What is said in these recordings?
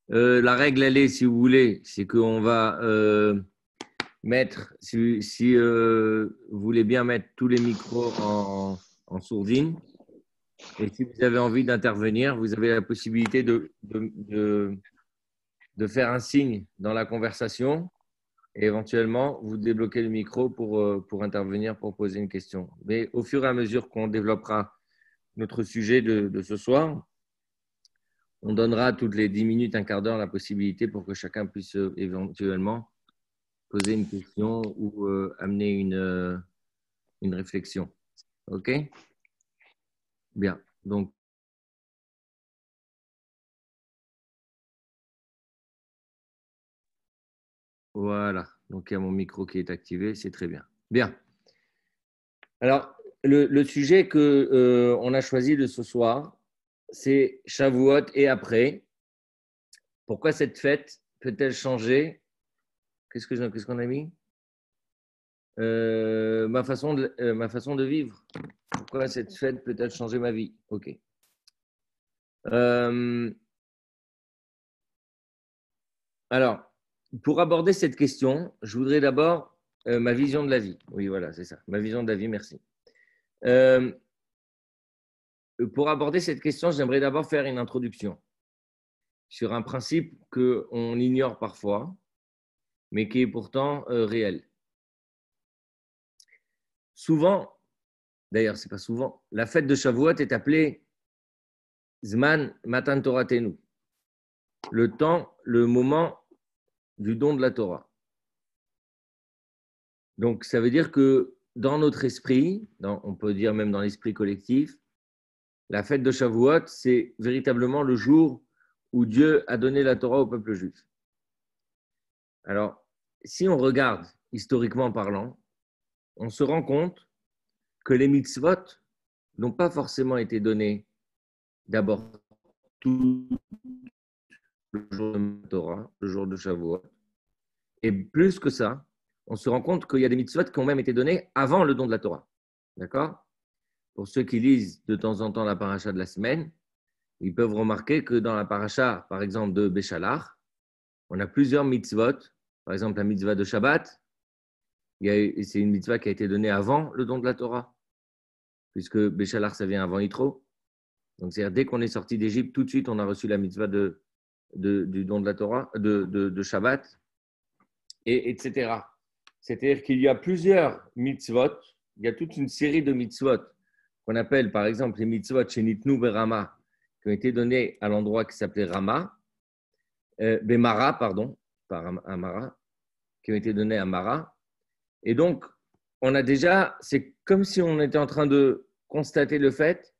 La règle, elle est, si vous voulez, c'est qu'on va mettre, si vous voulez bien mettre tous les micros en sourdine. Et si vous avez envie d'intervenir, vous avez la possibilité de faire un signe dans la conversation et éventuellement vous débloquer le micro pour intervenir, pour poser une question. Mais au fur et à mesure qu'on développera notre sujet de ce soir, on donnera toutes les 10 minutes, un quart d'heure la possibilité pour que chacun puisse éventuellement poser une question ou amener une réflexion. OK? Bien. Donc, voilà. Donc, il y a mon micro qui est activé. C'est très bien. Bien. Alors, le sujet qu'on a choisi de ce soir, c'est Shavuot et après. Pourquoi cette fête peut-elle changer? Qu'est-ce qu'on a mis? Ma façon de vivre. Pourquoi cette fête peut-elle changer ma vie? OK. Alors, pour aborder cette question, je voudrais d'abord ma vision de la vie. Oui, voilà, c'est ça. Ma vision de la vie, merci. Pour aborder cette question, j'aimerais d'abord faire une introduction sur un principe qu'on ignore parfois, mais qui est pourtant réel. Souvent, d'ailleurs, c'est pas souvent, la fête de Shavuot est appelée Zman Matan Toratenu, le temps, le moment du don de la Torah. Donc, ça veut dire que dans notre esprit, on peut dire même dans l'esprit collectif, la fête de Shavuot, c'est véritablement le jour où Dieu a donné la Torah au peuple juif. Alors, si on regarde historiquement parlant, on se rend compte que les mitzvot n'ont pas forcément été donnés d'abord tout le jour de la Torah, le jour de Shavuot. Et plus que ça, on se rend compte qu'il y a des mitzvot qui ont même été donnés avant le don de la Torah. D'accord? Pour ceux qui lisent de temps en temps la paracha de la semaine, ils peuvent remarquer que dans la paracha, par exemple, de Béchalach, on a plusieurs mitzvot. Par exemple, la mitzvah de Shabbat, c'est une mitzvah qui a été donnée avant le don de la Torah, puisque Béchalach, ça vient avant Yitro. Donc, c'est-à-dire, dès qu'on est sorti d'Égypte, tout de suite, on a reçu la mitzvah du don de la Torah, de Shabbat, etc. C'est-à-dire qu'il y a plusieurs mitzvot, il y a toute une série de mitzvot qu'on appelle, par exemple, les mitzvot chez Nitnu Berama, qui ont été donnés à l'endroit qui s'appelait Rama, Bemara, pardon, par Amara, qui ont été donnés à Mara. Et donc, on a déjà, c'est comme si on était en train de constater le fait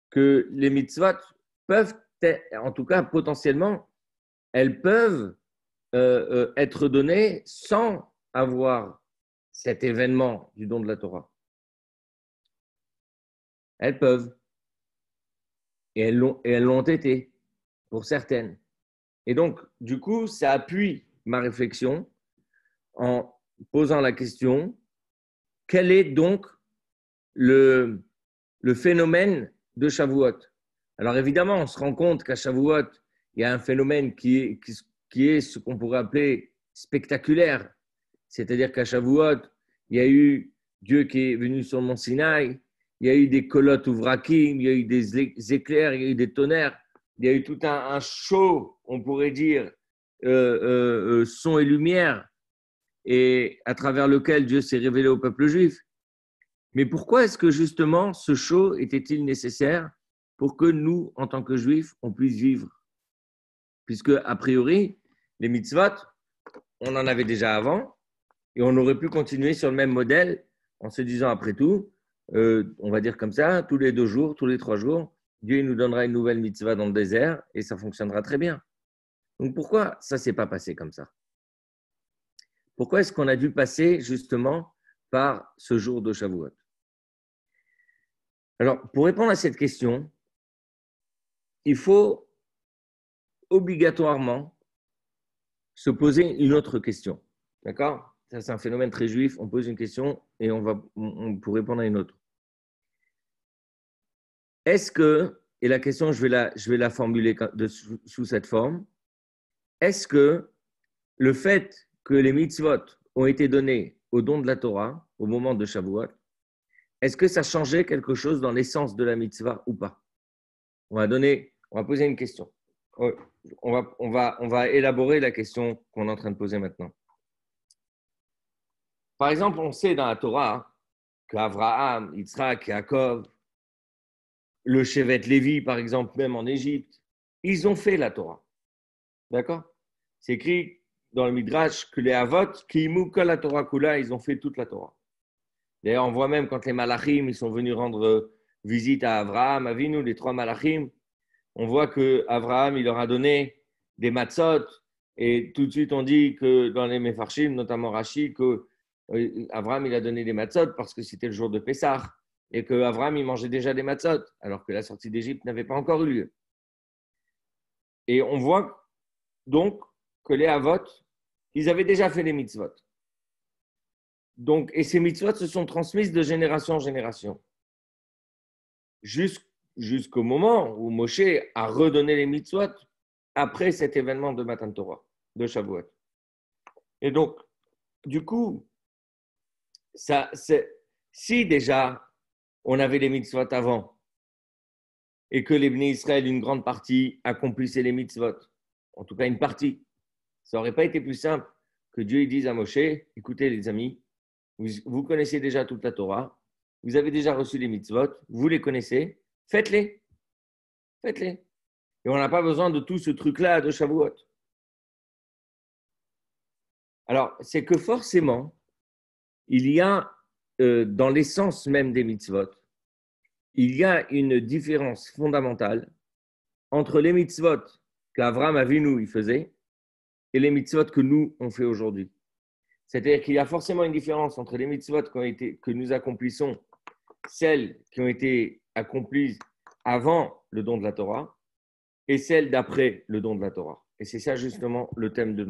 que les mitzvot peuvent, en tout cas potentiellement, elles peuvent être données sans avoir cet événement du don de la Torah. Elles peuvent. Et elles l'ont été, pour certaines. Et donc, du coup, ça appuie ma réflexion en posant la question, quel est donc le phénomène de Shavuot? Alors évidemment, on se rend compte qu'à Shavuot, il y a un phénomène qui est ce qu'on pourrait appeler spectaculaire. C'est-à-dire qu'à Shavuot, il y a eu Dieu qui est venu sur le mont Sinaï, il y a eu des kolotes ouvrakim, il y a eu des éclairs, il y a eu des tonnerres, il y a eu tout un show, on pourrait dire, son et lumière, et à travers lequel Dieu s'est révélé au peuple juif. Mais pourquoi est-ce que justement ce show était-il nécessaire pour que nous, en tant que juifs, on puisse vivre? Puisque, a priori, les mitzvot, on en avait déjà avant, et on aurait pu continuer sur le même modèle en se disant, après tout, on va dire comme ça, tous les 2 jours, tous les 3 jours, Dieu nous donnera une nouvelle mitzvah dans le désert et ça fonctionnera très bien. Donc pourquoi ça ne s'est pas passé comme ça? Pourquoi est-ce qu'on a dû passer justement par ce jour de Shavuot? Alors, pour répondre à cette question, il faut obligatoirement se poser une autre question. D'accord? Ça, c'est un phénomène très juif. On pose une question et on pour répondre à une autre. Est-ce que et la question, je vais la formuler sous cette forme. Est-ce que le fait que les mitzvot ont été donnés au don de la Torah au moment de Shavuot, est-ce que ça changeait quelque chose dans l'essence de la mitzvah ou pas? On va poser une question. On va élaborer la question qu'on est en train de poser maintenant. Par exemple, on sait dans la Torah qu'Abraham, Yitzhak, Yaakov, le Shevet Lévi, par exemple, même en Égypte, ils ont fait la Torah. D'accord? C'est écrit dans le Midrash que les Avot, Kiimu Kol la Torah Kula, ils ont fait toute la Torah. D'ailleurs, on voit même quand les Malachim ils sont venus rendre visite à Abraham, Avinu, les 3 Malachim, on voit qu'Abraham, il leur a donné des matzot, et tout de suite, on dit que dans les Mefarshim, notamment Rashi, qu'Abraham, il a donné des matzot parce que c'était le jour de Pessah, et qu'Abraham, il mangeait déjà des matzot, alors que la sortie d'Égypte n'avait pas encore eu lieu. Et on voit donc que les Avot, ils avaient déjà fait les mitzvot. Donc, et ces mitzvot se sont transmises de génération en génération. Jusqu'au moment où Moshe a redonné les mitzvot après cet événement de Matan Torah, de Shavuot. Et donc, du coup, si déjà on avait les mitzvot avant et que les Bnei Israël, une grande partie, accomplissaient les mitzvot, en tout cas une partie, ça n'aurait pas été plus simple que Dieu dise à Moshe, écoutez les amis, vous connaissez déjà toute la Torah, vous avez déjà reçu les mitzvot, vous les connaissez, faites-les. Faites-les. Et on n'a pas besoin de tout ce truc-là de Shavuot. Alors, c'est que forcément, il y a, dans l'essence même des mitzvot, il y a une différence fondamentale entre les mitzvot qu'Avraham Avinu il faisait et les mitzvot que nous, on fait aujourd'hui. C'est-à-dire qu'il y a forcément une différence entre les mitzvot que nous accomplissons, celles qui ont été accomplies avant le don de la Torah, et celles d'après le don de la Torah. Et c'est ça justement le thème de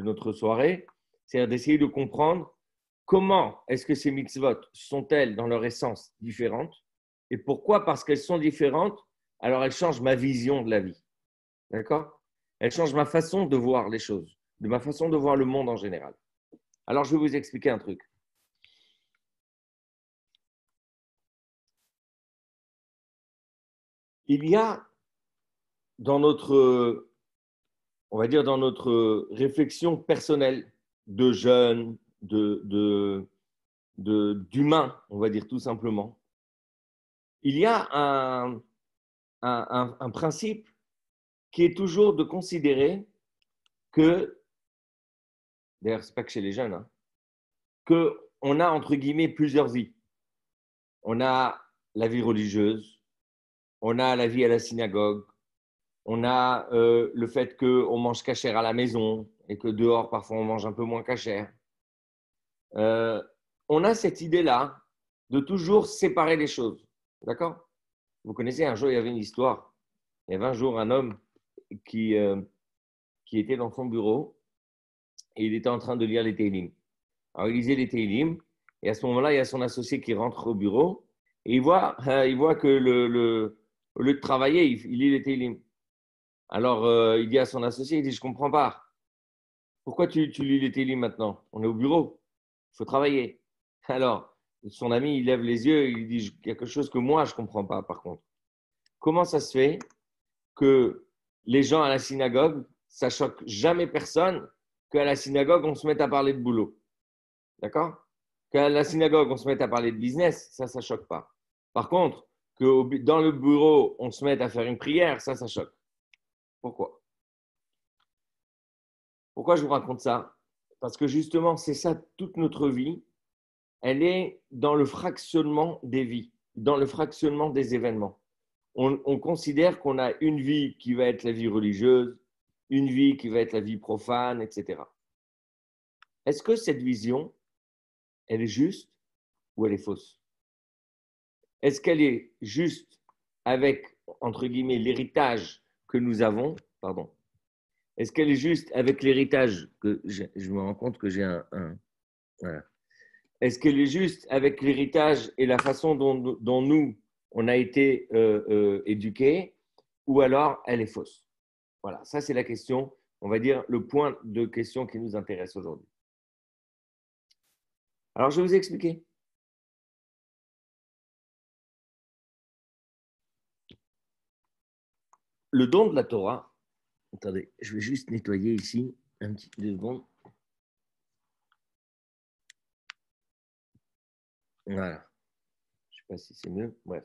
notre soirée, c'est-à-dire d'essayer de comprendre comment est-ce que ces mitzvot sont-elles dans leur essence différentes, et pourquoi, parce qu'elles sont différentes, alors elles changent ma vision de la vie. D'accord? Elles changent ma façon de voir les choses, de ma façon de voir le monde en général. Alors je vais vous expliquer un truc. Il y a dans notre, on va dire, dans notre réflexion personnelle de jeunes, d'humains, on va dire tout simplement, il y a un principe qui est toujours de considérer que, d'ailleurs, ce n'est pas que chez les jeunes, qu'on a, entre guillemets, plusieurs vies. On a la vie religieuse, on a la vie à la synagogue, on a le fait qu'on mange cachère à la maison et que dehors, parfois, on mange un peu moins cachère. On a cette idée-là de toujours séparer les choses. D'accord? Vous connaissez, un jour, il y avait une histoire. Il y avait un jour un homme qui était dans son bureau et il était en train de lire les Télim. Alors, il lisait les Télim et à ce moment-là, il y a son associé qui rentre au bureau et il voit que au lieu de travailler, il lit les Télim. Alors, il dit à son associé, il dit, je ne comprends pas. Pourquoi tu lis les Télim maintenant? On est au bureau, il faut travailler. Alors, son ami, il lève les yeux, il dit, il y a quelque chose que moi, je ne comprends pas, par contre. Comment ça se fait que les gens à la synagogue, ça ne choque jamais personne qu'à la synagogue, on se mette à parler de boulot? D'accord? Qu'à la synagogue, on se mette à parler de business, ça ne choque pas. Par contre, que dans le bureau, on se mette à faire une prière, ça choque. Pourquoi? Pourquoi je vous raconte ça? Parce que justement, c'est ça, toute notre vie, elle est dans le fractionnement des vies, dans le fractionnement des événements. On considère qu'on a une vie qui va être la vie religieuse, une vie qui va être la vie profane, etc. Est-ce que cette vision, elle est juste ou elle est fausse? Est-ce qu'elle est juste avec, entre guillemets, l'héritage que nous avons? Pardon. Est-ce qu'elle est juste avec l'héritage que je me rends compte que j'ai voilà. Est-ce qu'elle est juste avec l'héritage et la façon dont nous, on a été éduqué, ou alors elle est fausse. Voilà, ça c'est la question, on va dire le point de question qui nous intéresse aujourd'hui. Alors je vais vous expliquer. Le don de la Torah, attendez, je vais juste nettoyer ici, un petit 2 secondes. Voilà. Je ne sais pas si c'est mieux. Bref.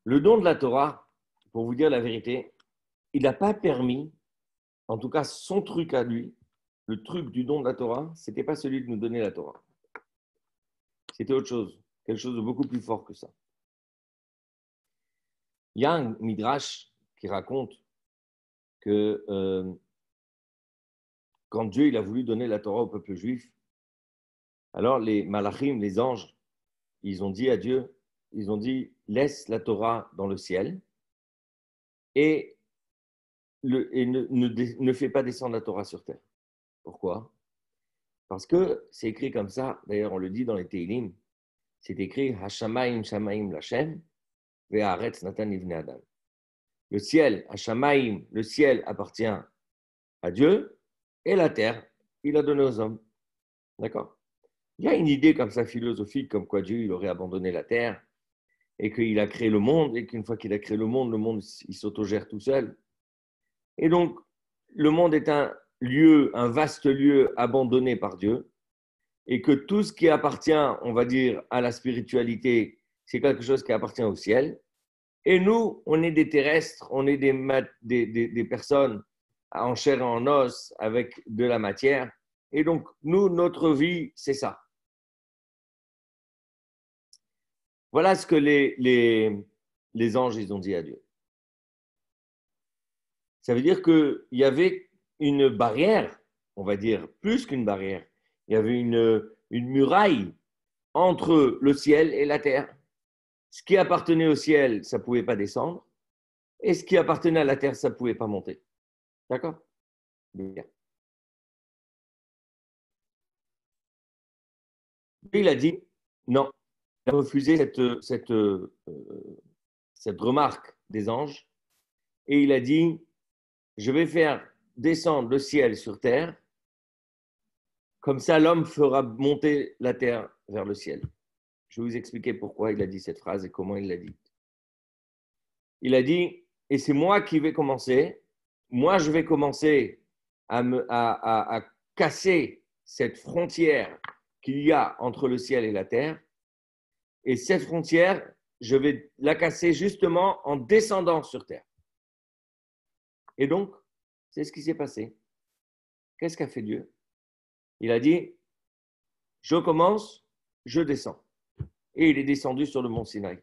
Le don de la Torah, pour vous dire la vérité, il n'a pas permis, en tout cas son truc à lui, le truc du don de la Torah, ce n'était pas celui de nous donner la Torah. C'était autre chose, quelque chose de beaucoup plus fort que ça. Il y a un midrash qui raconte que quand Dieu il a voulu donner la Torah au peuple juif, alors les malachim, les anges, ils ont dit à Dieu, ils ont dit, laisse la Torah dans le ciel et, ne fais pas descendre la Torah sur terre. Pourquoi? Parce que c'est écrit comme ça, d'ailleurs on le dit dans les Teilim, c'est écrit Hashamaim Shamaim Lashem ve'aretz Natan Ivne Adam. Le ciel, Hashamaim, le ciel appartient à Dieu et la terre, il a donné aux hommes. D'accord? Il y a une idée comme ça philosophique, comme quoi Dieu il aurait abandonné la terre et qu'il a créé le monde et qu'une fois qu'il a créé le monde il s'autogère tout seul. Et donc, le monde est un lieu, un vaste lieu abandonné par Dieu et que tout ce qui appartient, on va dire, à la spiritualité, c'est quelque chose qui appartient au ciel. Et nous, on est des terrestres, on est des personnes en chair et en os avec de la matière. Et donc, nous, notre vie, c'est ça. Voilà ce que les anges, ils ont dit à Dieu. Ça veut dire qu'il y avait une barrière, on va dire, plus qu'une barrière. Il y avait une muraille entre le ciel et la terre. Ce qui appartenait au ciel, ça ne pouvait pas descendre. Et ce qui appartenait à la terre, ça ne pouvait pas monter. D'accord? Bien. Il a dit, non, il a refusé cette remarque des anges. Et il a dit, je vais faire descendre le ciel sur terre. Comme ça, l'homme fera monter la terre vers le ciel. Je vais vous expliquer pourquoi il a dit cette phrase et comment il l'a dit. Il a dit, et c'est moi qui vais commencer, moi je vais commencer à casser cette frontière qu'il y a entre le ciel et la terre, et cette frontière, je vais la casser justement en descendant sur terre. Et donc, c'est ce qui s'est passé. Qu'est-ce qu'a fait Dieu? Il a dit, je commence, je descends. Et il est descendu sur le mont Sinaï.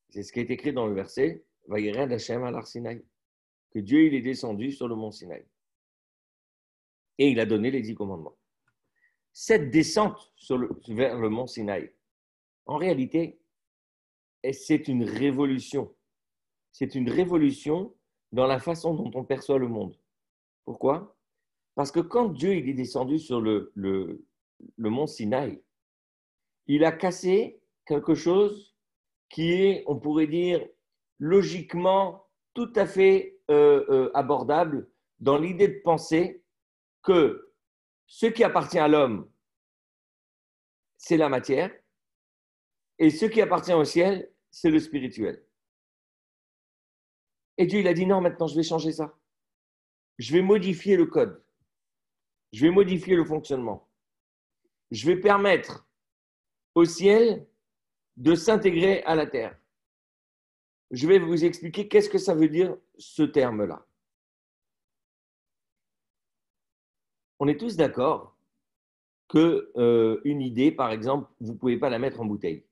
C'est ce qui est écrit dans le verset, Vayered Hashem al Sinaï, que Dieu il est descendu sur le mont Sinaï. Et il a donné les 10 commandements. Cette descente vers le mont Sinaï, en réalité, c'est une révolution. C'est une révolution dans la façon dont on perçoit le monde. Pourquoi? Parce que quand Dieu il est descendu sur le mont Sinaï, il a cassé quelque chose qui est, on pourrait dire, logiquement tout à fait abordable dans l'idée de penser que ce qui appartient à l'homme, c'est la matière, et ce qui appartient au ciel, c'est le spirituel. Et Dieu, il a dit non, maintenant je vais changer ça. Je vais modifier le code. Je vais modifier le fonctionnement. Je vais permettre au ciel de s'intégrer à la terre. Je vais vous expliquer qu'est-ce que ça veut dire ce terme-là. On est tous d'accord qu'une idée, par exemple, vous ne pouvez pas la mettre en bouteille.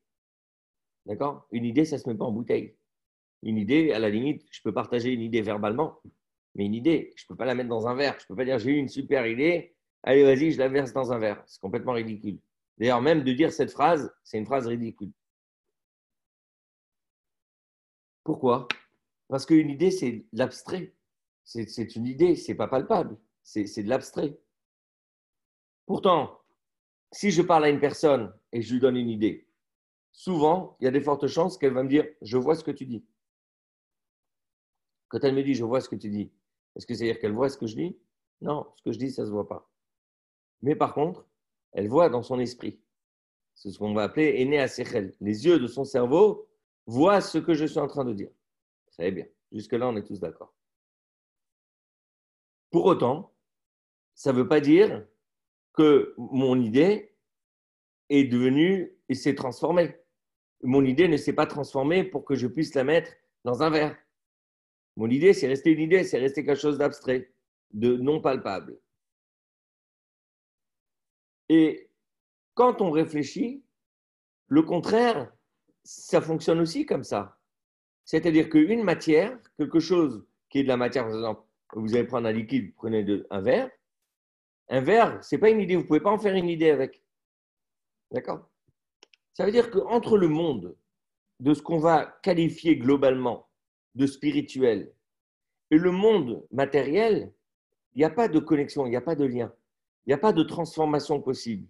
D'accord? Une idée, ça ne se met pas en bouteille. Une idée, à la limite, je peux partager une idée verbalement, mais une idée, je ne peux pas la mettre dans un verre. Je ne peux pas dire j'ai eu une super idée, allez, vas-y, je la verse dans un verre. C'est complètement ridicule. D'ailleurs, même de dire cette phrase, c'est une phrase ridicule. Pourquoi? Parce qu'une idée, c'est de l'abstrait. C'est une idée, ce n'est pas palpable. C'est de l'abstrait. Pourtant, si je parle à une personne et je lui donne une idée, souvent, il y a des fortes chances qu'elle va me dire « je vois ce que tu dis ». Quand elle me dit « je vois ce que tu dis », est-ce que c'est-à-dire qu'elle voit ce que je dis? Non, ce que je dis, ça ne se voit pas. Mais par contre, elle voit dans son esprit. C'est ce qu'on va appeler « Ene Asechel ». Les yeux de son cerveau voient ce que je suis en train de dire. Très bien. Jusque-là, on est tous d'accord. Pour autant, ça ne veut pas dire que mon idée est devenue et s'est transformée. Mon idée ne s'est pas transformée pour que je puisse la mettre dans un verre. Mon idée, c'est resté une idée, c'est resté quelque chose d'abstrait, de non palpable. Et quand on réfléchit, le contraire, ça fonctionne aussi comme ça. C'est-à-dire qu'une matière, quelque chose qui est de la matière, par exemple, vous allez prendre un liquide, vous prenez un verre. Un verre, ce n'est pas une idée, vous ne pouvez pas en faire une idée avec. D'accord? Ça veut dire qu'entre le monde de ce qu'on va qualifier globalement de spirituel et le monde matériel, il n'y a pas de connexion, il n'y a pas de lien, il n'y a pas de transformation possible.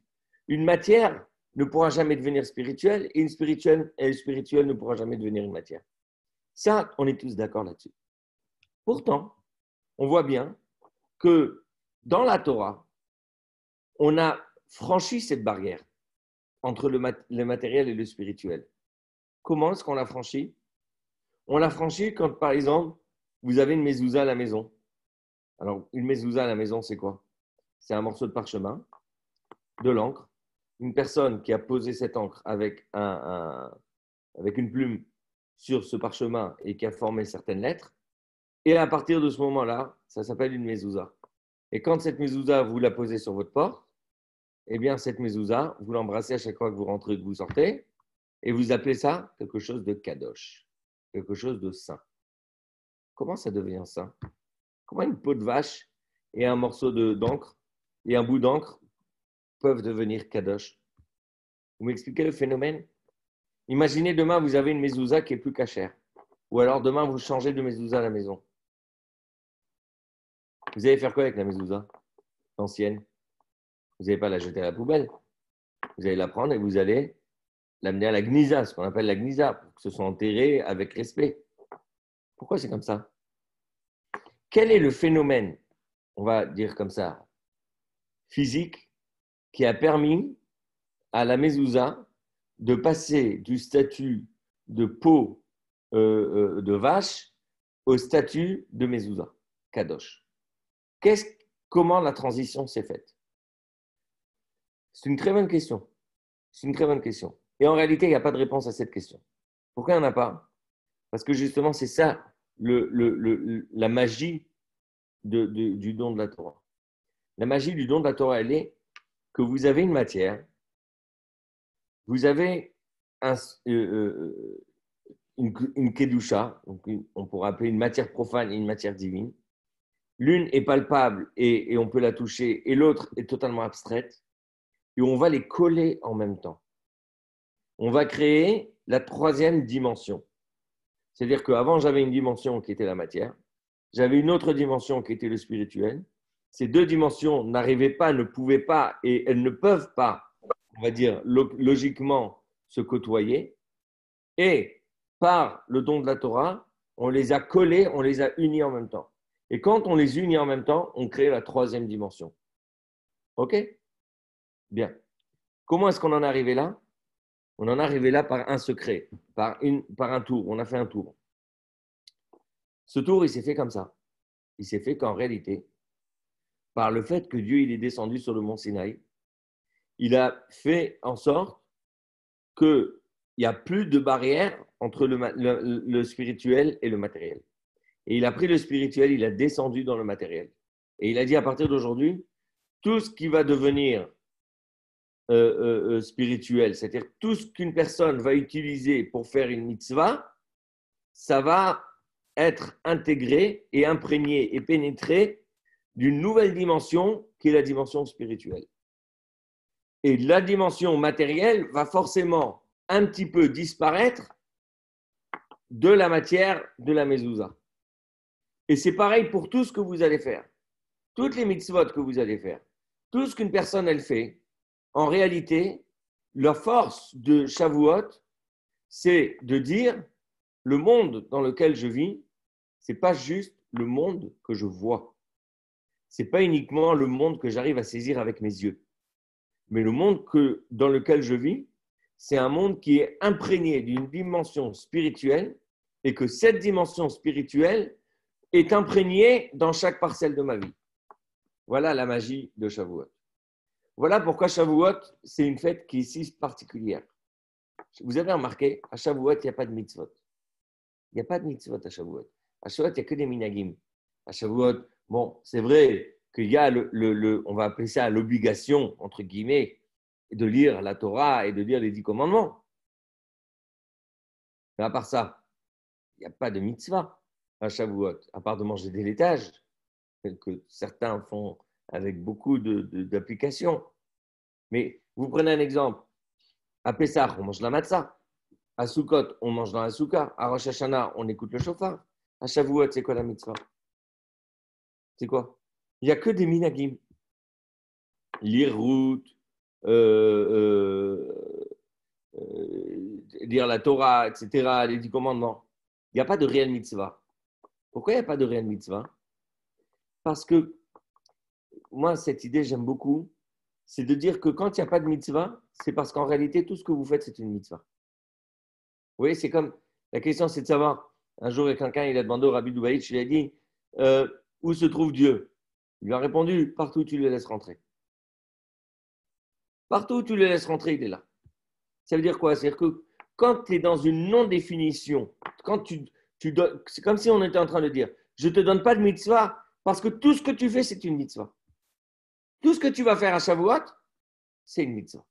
Une matière ne pourra jamais devenir spirituelle et une spirituelle ne pourra jamais devenir une matière. Ça, on est tous d'accord là-dessus. Pourtant, on voit bien que dans la Torah, on a franchi cette barrière entre le matériel et le spirituel. Comment est-ce qu'on l'a franchi? On l'a franchi quand, par exemple, vous avez une mezouza à la maison. Alors, une mezouza à la maison, c'est quoi? C'est un morceau de parchemin, de l'encre, une personne qui a posé cette encre avec une plume sur ce parchemin et qui a formé certaines lettres. Et à partir de ce moment-là, ça s'appelle une mezouza. Et quand cette mezouza, vous la posez sur votre porte, eh bien, cette mezouza, vous l'embrassez à chaque fois que vous rentrez et que vous sortez, et vous appelez ça quelque chose de kadosh, quelque chose de saint. Comment ça devient saint? Comment une peau de vache et un morceau d'encre et un bout d'encre peuvent devenir kadosh? Vous m'expliquez le phénomène? Imaginez demain, vous avez une mezouza qui est plus cachère. Ou alors demain, vous changez de mezouza à la maison. Vous allez faire quoi avec la mezouza ancienne? Vous n'allez pas la jeter à la poubelle. Vous allez la prendre et vous allez l'amener à la gnisa, ce qu'on appelle la gnisa, pour que ce soit enterré avec respect. Pourquoi c'est comme ça? Quel est le phénomène, on va dire comme ça, physique, qui a permis à la mezouza de passer du statut de peau de vache au statut de mezouza, kadosh? Comment la transition s'est faite? C'est une très bonne question. C'est une très bonne question. Et en réalité, il n'y a pas de réponse à cette question. Pourquoi il n'y en a pas? Parce que justement, c'est ça la magie du don de la Torah. La magie du don de la Torah, elle est que vous avez une matière, vous avez une kedusha, donc on pourrait appeler une matière profane et une matière divine. L'une est palpable et on peut la toucher, et l'autre est totalement abstraite. Et on va les coller en même temps. On va créer la troisième dimension. C'est-à-dire qu'avant, j'avais une dimension qui était la matière. J'avais une autre dimension qui était le spirituel. Ces deux dimensions n'arrivaient pas, ne pouvaient pas, et elles ne peuvent pas, on va dire, logiquement se côtoyer. Et par le don de la Torah, on les a collés, on les a unis en même temps. Et quand on les unit en même temps, on crée la troisième dimension. OK? Bien. Comment est-ce qu'on en est arrivé là? On en est arrivé là par un secret, par un tour. On a fait un tour. Ce tour, il s'est fait comme ça. Il s'est fait qu'en réalité, par le fait que Dieu il est descendu sur le mont Sinaï, il a fait en sorte qu'il n'y a plus de barrière entre le spirituel et le matériel. Et il a pris le spirituel, il a descendu dans le matériel. Et il a dit à partir d'aujourd'hui, tout ce qui va devenir spirituel, c'est-à-dire tout ce qu'une personne va utiliser pour faire une mitzvah, ça va être intégré et imprégné et pénétré d'une nouvelle dimension qui est la dimension spirituelle. Et la dimension matérielle va forcément un petit peu disparaître de la matière de la mezouza. Et c'est pareil pour tout ce que vous allez faire. Toutes les mitzvot que vous allez faire, tout ce qu'une personne elle fait, en réalité, la force de Shavuot, c'est de dire le monde dans lequel je vis, ce n'est pas juste le monde que je vois. Ce n'est pas uniquement le monde que j'arrive à saisir avec mes yeux. Mais le monde dans lequel je vis, c'est un monde qui est imprégné d'une dimension spirituelle et que cette dimension spirituelle est imprégnée dans chaque parcelle de ma vie. Voilà la magie de Shavuot. Voilà pourquoi Shavuot, c'est une fête qui est si particulière. Vous avez remarqué, à Shavuot, il n'y a pas de mitzvot. Il n'y a pas de mitzvot à Shavuot. À Shavuot, il n'y a que des minagim. À Shavuot, bon, c'est vrai qu'il y a on va appeler ça l'obligation, entre guillemets, de lire la Torah et de lire les 10 commandements. Mais à part ça, il n'y a pas de mitzvah à Shavuot, à part de manger des laitages, que certains font avec beaucoup d'applications. Mais vous prenez un exemple. À Pessah, on mange la matzah. À Sukkot, on mange dans la soukha. À Rosh Hashanah, on écoute le shofar. À Shavuot, c'est quoi la mitzvah? C'est quoi? Il n'y a que des minagim. Lire route, lire la Torah, etc., les 10 commandements. Il n'y a pas de réel mitzvah. Pourquoi il n'y a pas de réel mitzvah? Parce que moi, cette idée, j'aime beaucoup, c'est de dire que quand il n'y a pas de mitzvah, c'est parce qu'en réalité, tout ce que vous faites, c'est une mitzvah. Vous voyez, c'est comme, la question, c'est de savoir, un jour, quelqu'un, il a demandé au Rabbi Dubaïch, il a dit, où se trouve Dieu? Il lui a répondu, partout où tu le laisses rentrer. Partout où tu le laisses rentrer, il est là. Ça veut dire quoi? C'est-à-dire que quand tu es dans une non-définition, quand c'est comme si on était en train de dire, je ne te donne pas de mitzvah parce que tout ce que tu fais, c'est une mitzvah. Tout ce que tu vas faire à Shavuot, c'est une mitzvah.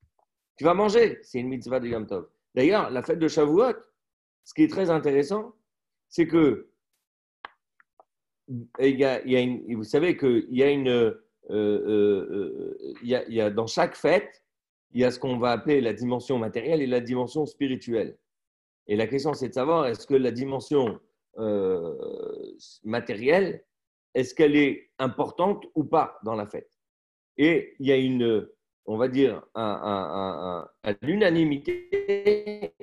Tu vas manger, c'est une mitzvah de Yom Tov. D'ailleurs, la fête de Shavuot, ce qui est très intéressant, c'est que vous savez qu'il y a il y a dans chaque fête, il y a ce qu'on va appeler la dimension matérielle et la dimension spirituelle. Et la question, c'est de savoir, est-ce que la dimension matérielle, est-ce qu'elle est importante ou pas dans la fête? Et il y a on va dire, à l'unanimité,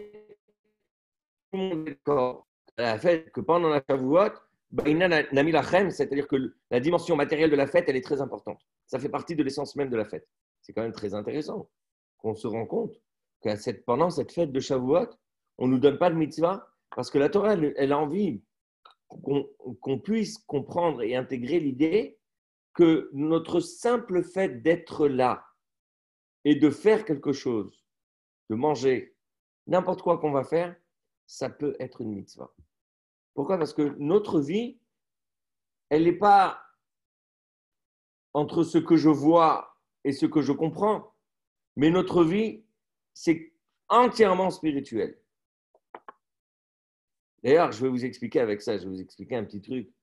tout le monde est d'accord à la fête que pendant la Shavuot, c'est-à-dire que la dimension matérielle de la fête, elle est très importante. Ça fait partie de l'essence même de la fête. C'est quand même très intéressant qu'on se rend compte que pendant cette fête de Shavuot, on ne nous donne pas de mitzvah parce que la Torah, elle a envie qu'on puisse comprendre et intégrer l'idée que notre simple fait d'être là et de faire quelque chose, de manger, n'importe quoi qu'on va faire, ça peut être une mitzvah. Pourquoi? Parce que notre vie, elle n'est pas entre ce que je vois et ce que je comprends, mais notre vie, c'est entièrement spirituel. D'ailleurs, je vais vous expliquer avec ça, je vais vous expliquer un petit truc.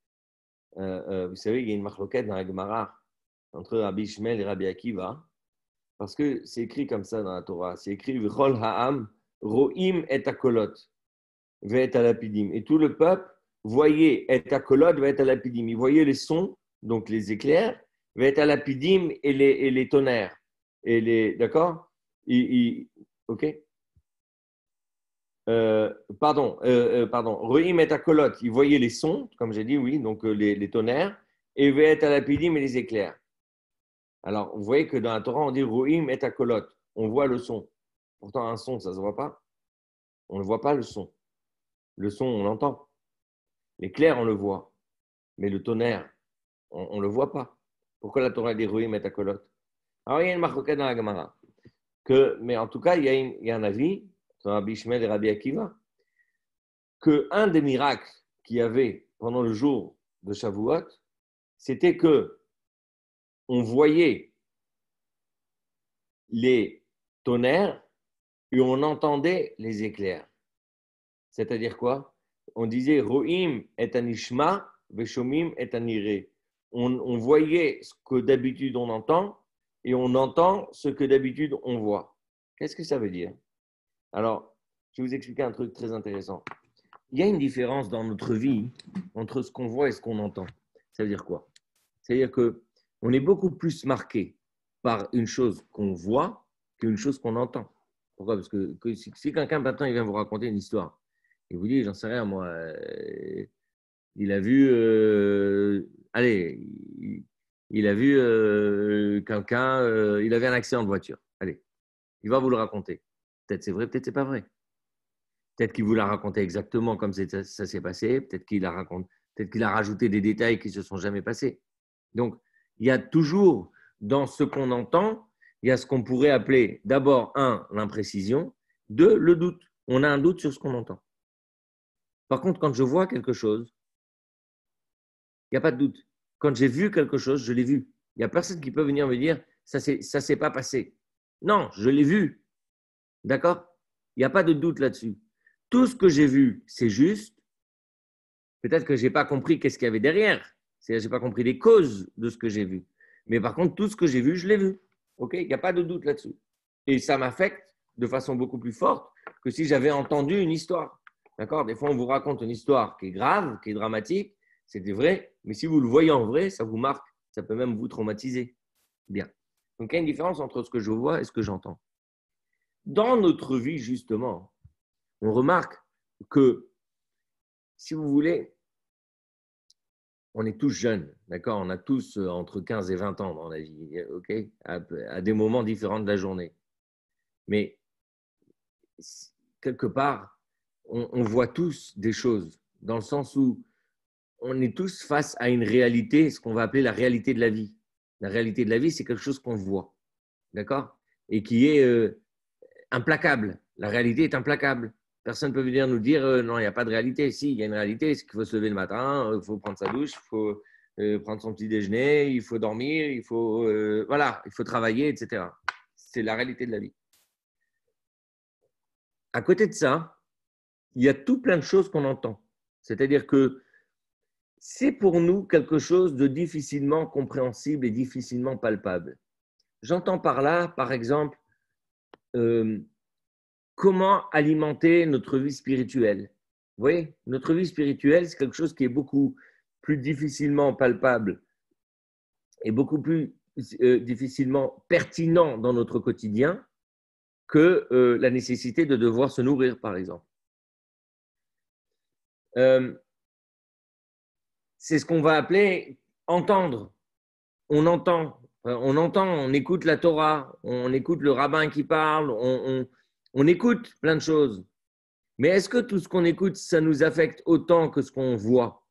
Vous savez, il y a une marloquette dans la Gemara entre Rabbi Ishmael et Rabbi Akiva, parce que c'est écrit comme ça dans la Torah. C'est écrit V'chol ha'am ro'im et akolot ve'et alapidim. Et tout le peuple voyait et akolot ve'et alapidim. Il voyait les sons, donc les éclairs, ve'et alapidim et les tonnerres. D'accord? Ok? Pardon. Ro'im et akolot. Il voyait les sons, comme j'ai dit, oui, donc les tonnerres, et ve'et alapidim et les éclairs. Alors, vous voyez que dans la Torah, on dit Ro'im et akolot. On voit le son. Pourtant, un son, ça ne se voit pas. On ne voit pas le son. Le son, on l'entend. L'éclair, on le voit. Mais le tonnerre, on ne le voit pas. Pourquoi la Torah dit Ro'im et akolot? Alors, il y a une marcoquette dans la Gemara. Mais en tout cas, il y a un avis, entre Rabbi Ishmael et Rabbi Akiva, qu'un des miracles qu'il y avait pendant le jour de Shavuot, c'était que on voyait les tonnerres et on entendait les éclairs. C'est-à-dire quoi? On disait Ro'im et anishma, veshomim et anire. On voyait ce que d'habitude on entend et on entend ce que d'habitude on voit. Qu'est-ce que ça veut dire? Alors, je vais vous expliquer un truc très intéressant. Il y a une différence dans notre vie entre ce qu'on voit et ce qu'on entend. Ça veut dire quoi? C'est-à-dire qu'on est beaucoup plus marqué par une chose qu'on voit qu'une chose qu'on entend. Pourquoi? Parce que si quelqu'un maintenant il vient vous raconter une histoire, il vous dit, j'en sais rien, moi, il a vu, allez, il a vu quelqu'un, il avait un accident de voiture. Allez, il va vous le raconter. Peut-être c'est vrai, peut-être c'est pas vrai. Peut-être qu'il vous l'a raconté exactement comme ça s'est passé. Peut-être qu'il a rajouté des détails qui ne se sont jamais passés. Donc, il y a toujours dans ce qu'on entend, il y a ce qu'on pourrait appeler d'abord, l'imprécision, le doute. On a un doute sur ce qu'on entend. Par contre, quand je vois quelque chose, il n'y a pas de doute. Quand j'ai vu quelque chose, je l'ai vu. Il n'y a personne qui peut venir me dire ça ne s'est pas passé. Non, je l'ai vu. D'accord? Il n'y a pas de doute là-dessus. Tout ce que j'ai vu, c'est juste. Peut-être que je n'ai pas compris qu'est-ce qu'il y avait derrière. C'est-à-dire que je n'ai pas compris les causes de ce que j'ai vu. Mais par contre, tout ce que j'ai vu, je l'ai vu. OK? Il n'y a pas de doute là-dessus. Et ça m'affecte de façon beaucoup plus forte que si j'avais entendu une histoire. D'accord? Des fois, on vous raconte une histoire qui est grave, qui est dramatique. C'était vrai. Mais si vous le voyez en vrai, ça vous marque. Ça peut même vous traumatiser. Bien. Donc, il y a une différence entre ce que je vois et ce que j'entends. Dans notre vie, justement, on remarque que, si vous voulez, on est tous jeunes, d'accord? On a tous entre 15 et 20 ans dans la vie, ok? À des moments différents de la journée. Mais quelque part, on voit tous des choses, dans le sens où on est tous face à une réalité, ce qu'on va appeler la réalité de la vie. La réalité de la vie, c'est quelque chose qu'on voit, d'accord? Et qui est implacable. La réalité est implacable. Personne ne peut venir nous dire non, il n'y a pas de réalité. Si, il y a une réalité, c'est qu'il faut se lever le matin, il faut prendre sa douche, il faut prendre son petit déjeuner, il faut dormir, il faut, il faut travailler, etc. C'est la réalité de la vie. À côté de ça, il y a tout plein de choses qu'on entend. C'est-à-dire que c'est pour nous quelque chose de difficilement compréhensible et difficilement palpable. J'entends par là, par exemple, comment alimenter notre vie spirituelle. Vous voyez, notre vie spirituelle, c'est quelque chose qui est beaucoup plus difficilement palpable et beaucoup plus difficilement pertinent dans notre quotidien que la nécessité de devoir se nourrir, par exemple. C'est ce qu'on va appeler entendre. On entend, on écoute la Torah, on écoute le rabbin qui parle, on écoute plein de choses. Mais est-ce que tout ce qu'on écoute, ça nous affecte autant que ce qu'on voit,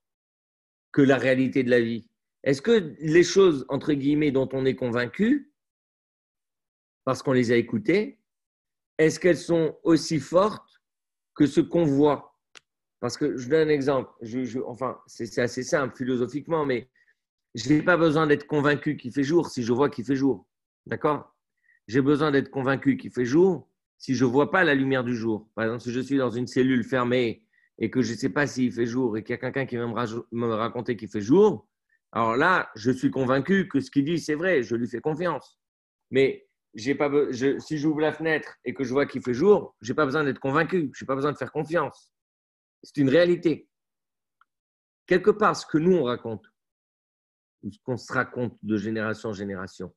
que la réalité de la vie? Est-ce que les choses, entre guillemets, dont on est convaincu, parce qu'on les a écoutées, est-ce qu'elles sont aussi fortes que ce qu'on voit? Parce que je donne un exemple, c'est assez simple philosophiquement, mais je n'ai pas besoin d'être convaincu qu'il fait jour si je vois qu'il fait jour. D'accord? J'ai besoin d'être convaincu qu'il fait jour si je ne vois pas la lumière du jour. Par exemple, si je suis dans une cellule fermée et que je ne sais pas s'il fait jour et qu'il y a quelqu'un qui vient me raconter qu'il fait jour, alors là, je suis convaincu que ce qu'il dit, c'est vrai, je lui fais confiance. Mais si j'ouvre la fenêtre et que je vois qu'il fait jour, je n'ai pas besoin d'être convaincu, je n'ai pas besoin de faire confiance. C'est une réalité. Quelque part, ce que nous, on raconte, ou ce qu'on se raconte de génération en génération,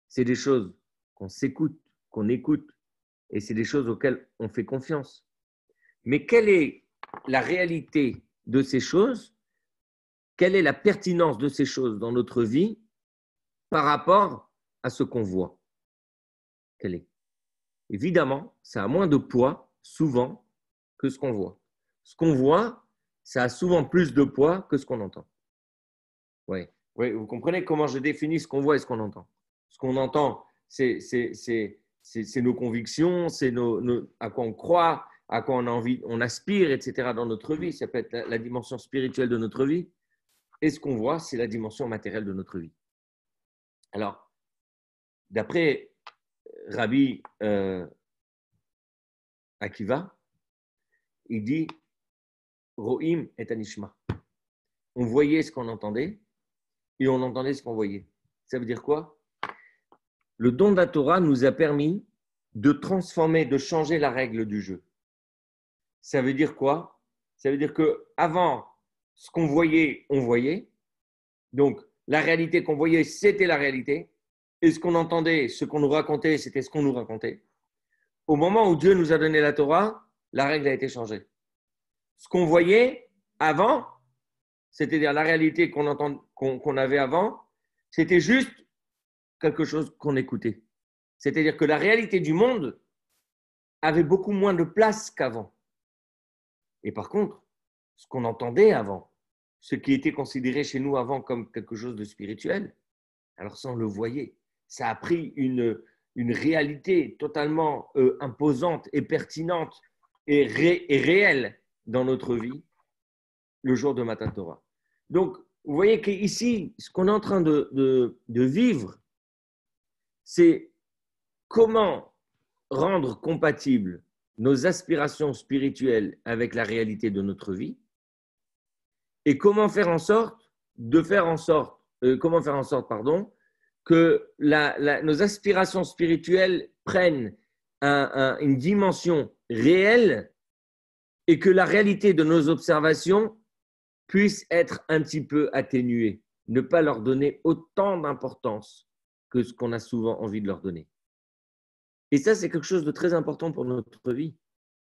c'est des choses qu'on s'écoute, qu'on écoute, et c'est des choses auxquelles on fait confiance. Mais quelle est la réalité de ces choses? Quelle est la pertinence de ces choses dans notre vie par rapport à ce qu'on voit? Quelle est? Évidemment, ça a moins de poids, souvent, que ce qu'on voit. Ce qu'on voit, ça a souvent plus de poids que ce qu'on entend. Oui, vous comprenez comment je définis ce qu'on voit et ce qu'on entend. Ce qu'on entend, c'est nos convictions, c'est à quoi on croit, à quoi on a envie, on aspire, etc. dans notre vie. Ça peut être la dimension spirituelle de notre vie. Et ce qu'on voit, c'est la dimension matérielle de notre vie. Alors, d'après Rabbi Akiva, il dit Rohim et Anishma. On voyait ce qu'on entendait et on entendait ce qu'on voyait. Ça veut dire quoi? Le don de la Torah nous a permis de transformer, de changer la règle du jeu. Ça veut dire quoi? Ça veut dire qu'avant, ce qu'on voyait, on voyait. Donc, la réalité qu'on voyait, c'était la réalité. Et ce qu'on entendait, ce qu'on nous racontait, c'était ce qu'on nous racontait. au moment où Dieu nous a donné la Torah, la règle a été changée. Ce qu'on voyait avant, c'est-à-dire la réalité qu'on avait avant, c'était juste quelque chose qu'on écoutait. C'est-à-dire que la réalité du monde avait beaucoup moins de place qu'avant. Et par contre, ce qu'on entendait avant, ce qui était considéré chez nous avant comme quelque chose de spirituel, alors ça, on le voyait. Ça a pris une réalité totalement imposante et pertinente et réelle dans notre vie le jour de Matan Torah. Donc, vous voyez qu'ici, ce qu'on est en train de vivre, c'est comment rendre compatibles nos aspirations spirituelles avec la réalité de notre vie et comment faire en sorte que nos aspirations spirituelles prennent une dimension réelle et que la réalité de nos observations puisse être un petit peu atténuée, ne pas leur donner autant d'importance que ce qu'on a souvent envie de leur donner. Et ça, c'est quelque chose de très important pour notre vie.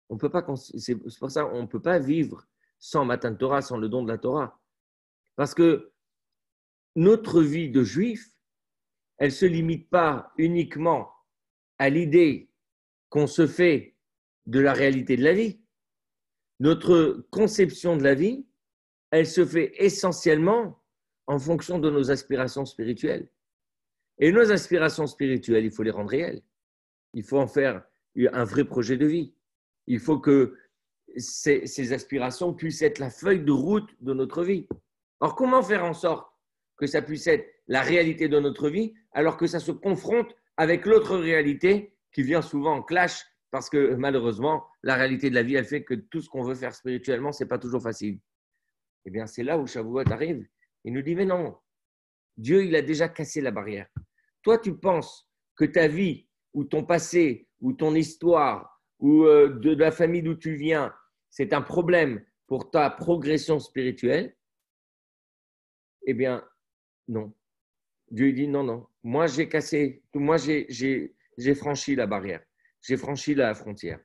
C'est pour ça qu'on ne peut pas vivre sans Matan Torah, sans le don de la Torah. Parce que notre vie de juif, elle ne se limite pas uniquement à l'idée qu'on se fait de la réalité de la vie. Notre conception de la vie, elle se fait essentiellement en fonction de nos aspirations spirituelles. Et nos aspirations spirituelles, il faut les rendre réelles. Il faut en faire un vrai projet de vie. Il faut que ces aspirations puissent être la feuille de route de notre vie. Alors, comment faire en sorte que ça puisse être la réalité de notre vie alors que ça se confronte avec l'autre réalité qui vient souvent en clash parce que malheureusement, la réalité de la vie, elle fait que tout ce qu'on veut faire spirituellement, ce n'est pas toujours facile. Eh bien, c'est là où Shavuot arrive. Il nous dit, mais non, Dieu, il a déjà cassé la barrière. Toi, tu penses que ta vie ou ton passé ou ton histoire ou de la famille d'où tu viens, c'est un problème pour ta progression spirituelle. Eh bien, non. Dieu dit non, non. Moi, j'ai franchi la barrière. J'ai franchi la frontière.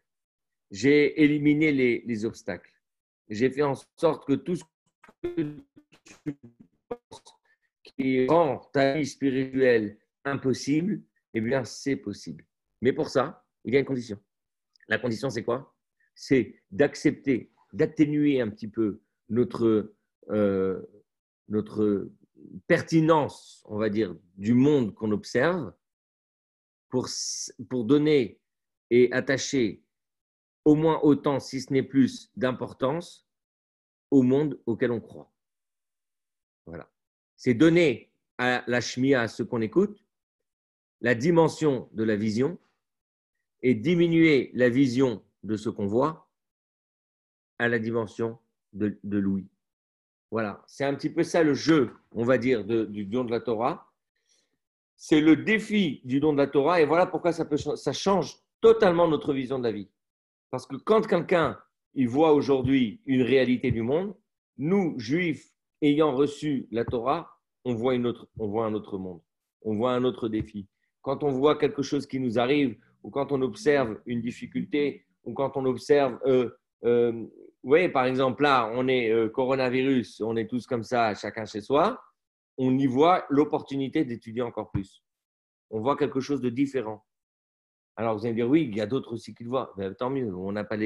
J'ai éliminé les obstacles. J'ai fait en sorte que tout ce que tu penses qui rend ta vie spirituelle impossible, eh bien, c'est possible. Mais pour ça, il y a une condition. La condition, c'est quoi? C'est d'accepter, d'atténuer un petit peu notre pertinence, on va dire, du monde qu'on observe pour donner et attacher au moins autant, si ce n'est plus, d'importance au monde auquel on croit. Voilà. C'est donner à la shmia, à ce qu'on écoute, la dimension de la vision et diminuer la vision de ce qu'on voit à la dimension de l'ouïe. Voilà, c'est un petit peu ça le jeu, on va dire, du don de la Torah. C'est le défi du don de la Torah et voilà pourquoi ça change totalement notre vision de la vie. Parce que quand quelqu'un il voit aujourd'hui une réalité du monde, nous, juifs, ayant reçu la Torah, on voit un autre monde, on voit un autre défi. Quand on voit quelque chose qui nous arrive ou quand on observe une difficulté ou quand on observe oui, par exemple, là, on est coronavirus, on est tous comme ça, chacun chez soi. On y voit l'opportunité d'étudier encore plus. On voit quelque chose de différent. Alors, vous allez me dire, oui, il y a d'autres aussi qui le voient. Mais tant mieux, on n'a pas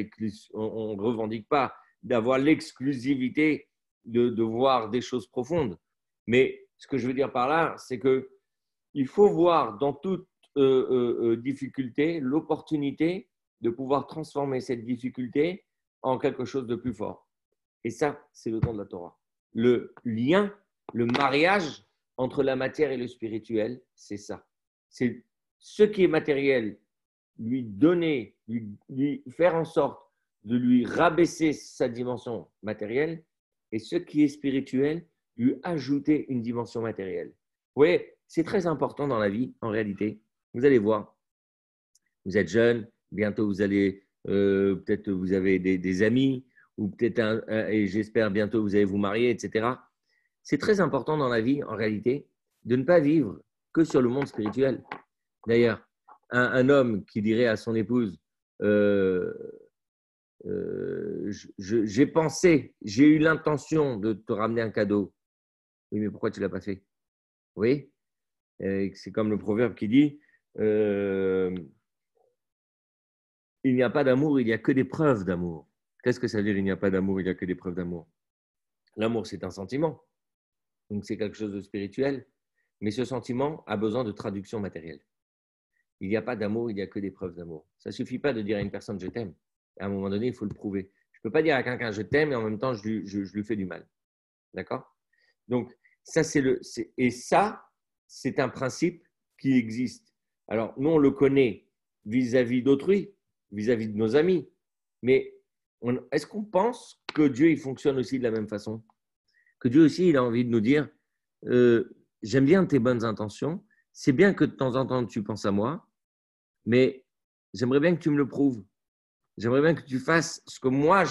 on ne revendique pas d'avoir l'exclusivité de voir des choses profondes. Mais ce que je veux dire par là, c'est qu'il faut voir dans toute difficulté l'opportunité de pouvoir transformer cette difficulté en quelque chose de plus fort. Et ça, c'est le don de la Torah. Le lien, le mariage entre la matière et le spirituel, c'est ça. C'est ce qui est matériel, lui donner, lui faire en sorte de lui rabaisser sa dimension matérielle, et ce qui est spirituel, lui ajouter une dimension matérielle. Vous voyez, c'est très important dans la vie, en réalité. Vous allez voir, vous êtes jeune, bientôt vous allez... peut-être vous avez des amis, ou peut-être, et j'espère bientôt vous allez vous marier, etc. C'est très important dans la vie, en réalité, de ne pas vivre que sur le monde spirituel. D'ailleurs, un homme qui dirait à son épouse, euh, j'ai pensé, j'ai eu l'intention de te ramener un cadeau. Oui, mais pourquoi tu ne l'as pas fait? Oui, c'est comme le proverbe qui dit euh, il n'y a pas d'amour, il n'y a que des preuves d'amour. Qu'est-ce que ça veut dire il n'y a pas d'amour, il n'y a que des preuves d'amour? L'amour, c'est un sentiment, donc c'est quelque chose de spirituel, mais ce sentiment a besoin de traduction matérielle. Il n'y a pas d'amour, il n'y a que des preuves d'amour. Ça ne suffit pas de dire à une personne je t'aime. À un moment donné, il faut le prouver. Je ne peux pas dire à quelqu'un je t'aime et en même temps je lui fais du mal. D'accord? Donc, ça, c'est un principe qui existe. Alors, nous, on le connaît vis-à-vis d'autrui, vis-à-vis de nos amis. Mais est-ce qu'on pense que Dieu, il fonctionne aussi de la même façon? Que Dieu aussi, il a envie de nous dire, j'aime bien tes bonnes intentions, c'est bien que de temps en temps, tu penses à moi, mais j'aimerais bien que tu me le prouves. J'aimerais bien que tu fasses ce que moi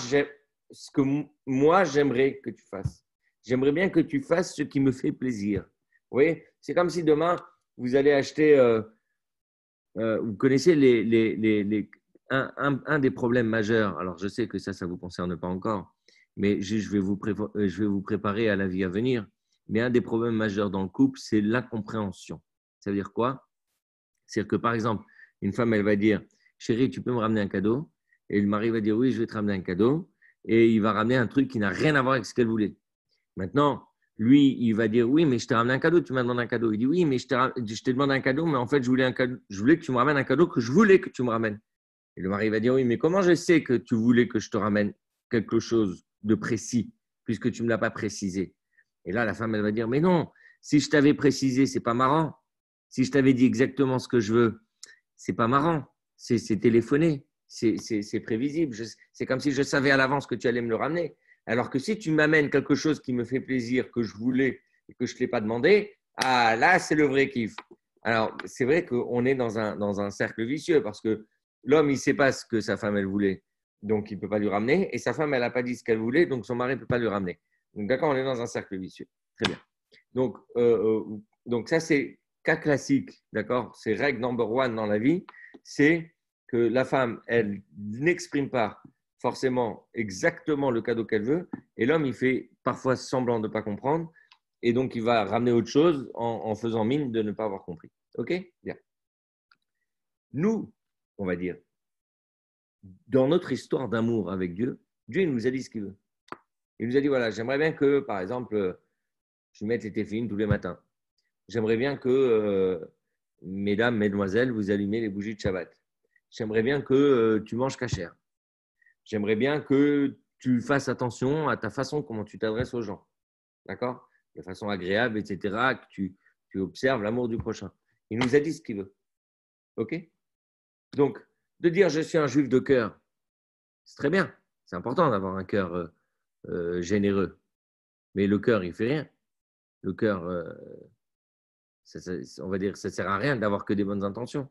j'aimerais que tu fasses. J'aimerais bien que tu fasses ce qui me fait plaisir. Vous voyez, c'est comme si demain, vous allez acheter, vous connaissez un des problèmes majeurs. Alors, je sais que ça ne vous concerne pas encore, mais je vais vous préparer à la vie à venir. Mais un des problèmes majeurs dans le couple, c'est l'incompréhension. Ça veut dire quoi? C'est-à-dire que, par exemple, une femme, elle va dire, chérie, tu peux me ramener un cadeau? Et le mari va dire, oui, je vais te ramener un cadeau. Et il va ramener un truc qui n'a rien à voir avec ce qu'elle voulait. Maintenant, lui, il va dire, oui, mais je t'ai ramené un cadeau, tu m'as demandé un cadeau. Il dit, oui, mais je t'ai demandé un cadeau, mais en fait, je voulais que tu me ramènes un cadeau que je voulais que tu me ramènes. Et le mari va dire, oui, mais comment je sais que tu voulais que je te ramène quelque chose de précis, puisque tu ne me l'as pas précisé? Et là, la femme, elle va dire, mais non, si je t'avais précisé, c'est pas marrant. Si je t'avais dit exactement ce que je veux, c'est pas marrant. C'est téléphoné. C'est prévisible. C'est comme si je savais à l'avance que tu allais me le ramener. Alors que si tu m'amènes quelque chose qui me fait plaisir, que je voulais et que je ne t'ai pas demandé, ah là, c'est le vrai kiff. Alors, c'est vrai qu'on est dans un cercle vicieux parce que l'homme, il ne sait pas ce que sa femme, elle voulait. Donc, il ne peut pas lui ramener. Et sa femme, elle n'a pas dit ce qu'elle voulait. Donc, son mari ne peut pas lui ramener. Donc, d'accord, on est dans un cercle vicieux. Très bien. Donc, ça, c'est cas classique. D'accord? C'est règle number one dans la vie. C'est que la femme, elle n'exprime pas forcément exactement le cadeau qu'elle veut. Et l'homme, il fait parfois semblant de ne pas comprendre. Et donc, il va ramener autre chose en faisant mine de ne pas avoir compris. OK? Bien. Nous, on va dire, dans notre histoire d'amour avec Dieu, Dieu il nous a dit ce qu'il veut. Il nous a dit, voilà, j'aimerais bien que, par exemple, je mette les téfilines tous les matins. J'aimerais bien que, mesdames, mesdemoiselles, vous allumez les bougies de Shabbat. J'aimerais bien que tu manges cachère. J'aimerais bien que tu fasses attention à ta façon, comment tu t'adresses aux gens. D'accord? De façon agréable, etc., que tu observes l'amour du prochain. Il nous a dit ce qu'il veut. OK? Donc, de dire je suis un juif de cœur, c'est très bien. C'est important d'avoir un cœur généreux. Mais le cœur, il ne fait rien. Le cœur, on va dire, ça ne sert à rien d'avoir que des bonnes intentions.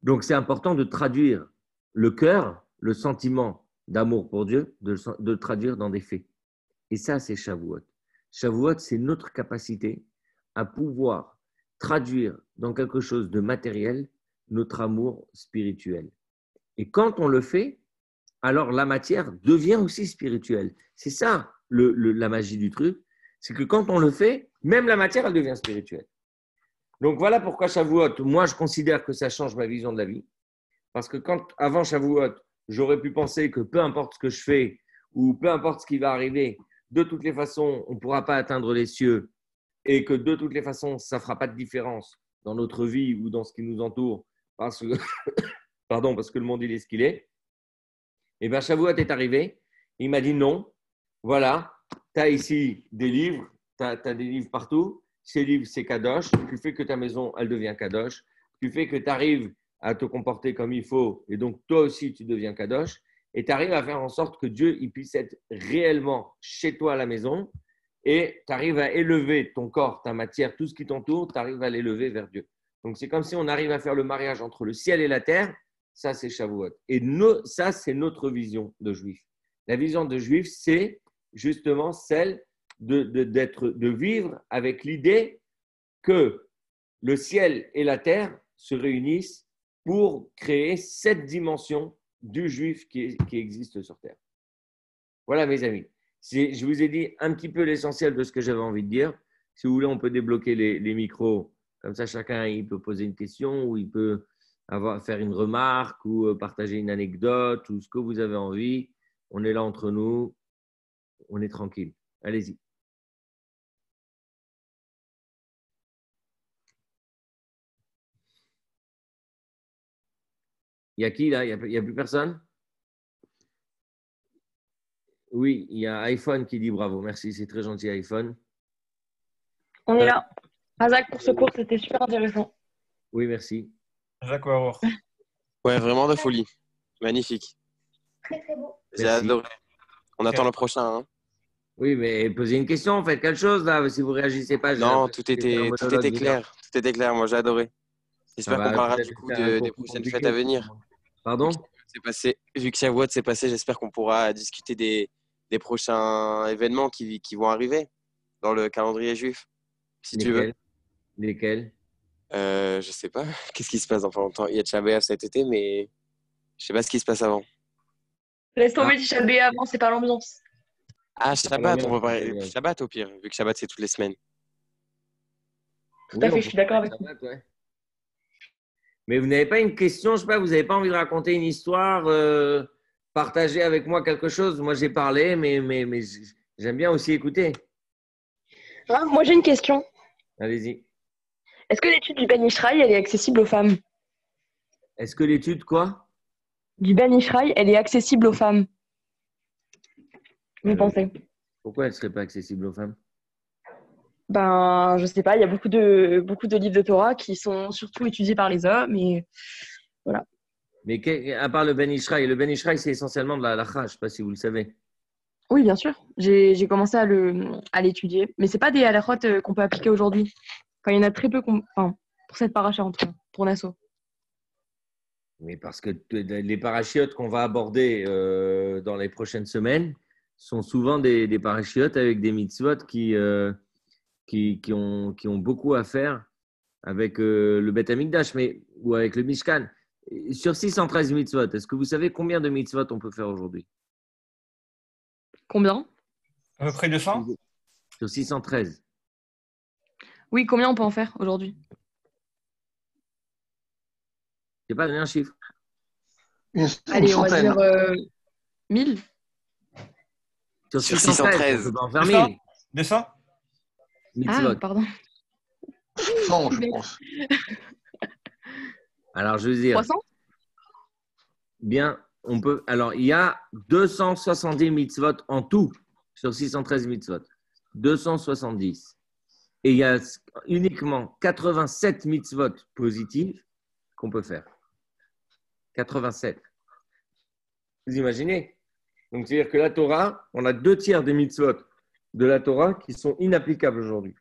Donc, c'est important de traduire le cœur, le sentiment d'amour pour Dieu, de le traduire dans des faits. Et ça, c'est Shavuot. Shavuot, c'est notre capacité à pouvoir traduire dans quelque chose de matériel notre amour spirituel. Et quand on le fait, alors la matière devient aussi spirituelle. C'est ça la magie du truc, c'est que quand on le fait, même la matière, elle devient spirituelle. Donc voilà pourquoi Shavuot, moi je considère que ça change ma vision de la vie. Parce que avant Shavuot, j'aurais pu penser que peu importe ce que je fais ou peu importe ce qui va arriver, de toutes les façons, on ne pourra pas atteindre les cieux et que de toutes les façons, ça ne fera pas de différence dans notre vie ou dans ce qui nous entoure parce que, parce que le monde il est ce qu'il est. Et bien Shavuot est arrivé, il m'a dit non, voilà, tu as ici des livres, tu as des livres partout, ces livres c'est Kadosh, tu fais que ta maison elle devient Kadosh, tu fais que tu arrives à te comporter comme il faut et donc toi aussi tu deviens Kadosh et tu arrives à faire en sorte que Dieu il puisse être réellement chez toi à la maison et tu arrives à élever ton corps, ta matière, tout ce qui t'entoure, tu arrives à l'élever vers Dieu. Donc c'est comme si on arrive à faire le mariage entre le ciel et la terre. Ça, c'est Shavuot. Et ça, c'est notre vision de juif. La vision de juif, c'est justement celle de vivre avec l'idée que le ciel et la terre se réunissent pour créer 7 dimensions du juif qui existe sur Terre. Voilà, mes amis. Je vous ai dit un petit peu l'essentiel de ce que j'avais envie de dire. Si vous voulez, on peut débloquer les micros. Comme ça, chacun il peut poser une question ou il peut faire une remarque ou partager une anecdote ou ce que vous avez envie. On est là entre nous. On est tranquille. Allez-y. Il y a qui là? Il n'y a plus personne? Oui, il y a iPhone qui dit bravo. Merci, c'est très gentil iPhone. On est là. Razak, pour ce cours, c'était super intéressant. Oui, merci. Jacques Waror. Ouais, vraiment de folie. Magnifique. Très, très beau. J'ai Merci. adoré. On attend le prochain. Hein. Oui, mais posez une question, faites quelque chose là. Si vous ne réagissez pas, Non, tout était clair. Tout était clair. Moi, j'ai adoré. J'espère qu'on parlera du coup des prochaines fêtes à venir. Pardon? Vu que Shavuot s'est passé, j'espère qu'on pourra discuter des prochains événements qui vont arriver dans le calendrier juif. Si tu veux. Lesquels? Je sais pas. Qu'est-ce qui se passe dans pas longtemps? Il y a Tchabéa cet été, mais je sais pas ce qui se passe avant. Laisse tomber du Shabbat avant, c'est pas l'ambiance. Ah, Shabbat, on va parler Shabbat au pire, vu que Shabbat c'est toutes les semaines. Tout à fait, je suis d'accord avec toi. Ouais. Mais vous n'avez pas une question, je sais pas, vous n'avez pas envie de raconter une histoire, partager avec moi quelque chose? Moi, j'ai parlé, mais j'aime bien aussi écouter. Ah, moi, j'ai une question. Allez-y. Est-ce que l'étude du Ben Ishraï, elle est accessible aux femmes? Est-ce que l'étude, quoi? Du Ben Ishraï, elle est accessible aux femmes? Vous pensez? Pourquoi elle ne serait pas accessible aux femmes? Ben, je sais pas, il y a beaucoup de livres de Torah qui sont surtout étudiés par les hommes et voilà. Mais à part le Ben Ishraï, c'est essentiellement de la halakha, je ne sais pas si vous le savez. Oui, bien sûr. J'ai commencé à l'étudier. Mais c'est pas des halakhot qu'on peut appliquer aujourd'hui. Enfin, il y en a très peu pour cette paracha, en tout cas, pour Nassau. Mais parce que les parachiotes qu'on va aborder dans les prochaines semaines sont souvent des parachiotes avec des mitzvot qui ont beaucoup à faire avec le Beth Amikdash ou avec le Mishkan. Sur 613 mitzvot, est-ce que vous savez combien de mitzvot on peut faire aujourd'hui? Combien? À peu près 200? Sur 613. Oui, combien on peut en faire aujourd'hui? Je n'ai pas donné un chiffre. Allez, on va dire 1000. Sur 613. on peut en faire 1000. 200? Mitzvot. Ah, pardon. 100, je pense. Alors, je veux dire, 300? bien, on peut. Alors, il y a 270 mitzvot en tout sur 613 mitzvot. 270. Et il y a uniquement 87 mitzvot positives qu'on peut faire. 87. Vous imaginez? Donc, c'est-à-dire que la Torah, on a 2 tiers des mitzvot de la Torah qui sont inapplicables aujourd'hui.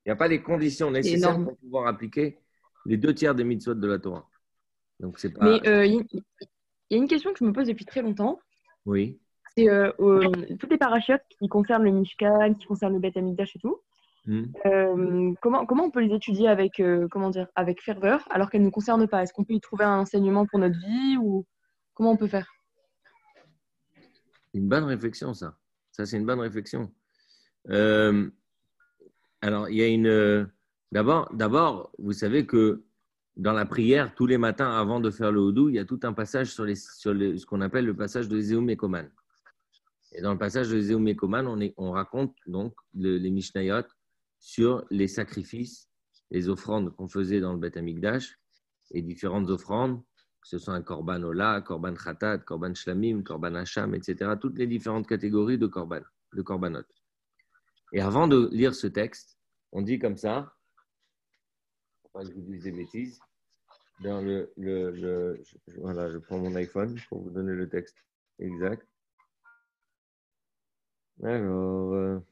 Il n'y a pas les conditions nécessaires pour pouvoir appliquer les 2 tiers des mitzvot de la Torah. Donc, c'est pas... Mais il y a une question que je me pose depuis très longtemps. Oui. C'est toutes les parachutes qui concernent le Mishkan, qui concernent le Beth Amikdash et tout. Comment on peut les étudier avec, avec ferveur alors qu'elles ne nous concernent pas? Est-ce qu'on peut y trouver un enseignement pour notre vie ou comment on peut faire? C'est une bonne réflexion, ça. Ça, c'est une bonne réflexion. Alors, il y a une... D'abord, vous savez que dans la prière, tous les matins, avant de faire le houdou, il y a tout un passage sur ce qu'on appelle le passage de Zéum et Koman. Et dans le passage de Zéum et Koman, on raconte donc les Mishnayot sur les sacrifices, les offrandes qu'on faisait dans le Beth Amikdash, et différentes offrandes, que ce soit un Korban Ola, Korban Khatat, Korban Shlamim, Korban Hacham, etc., toutes les différentes catégories de Korbanot. Et avant de lire ce texte, on dit comme ça, pour pas que je vous dise des bêtises, dans voilà, je prends mon iPhone pour vous donner le texte exact. Alors,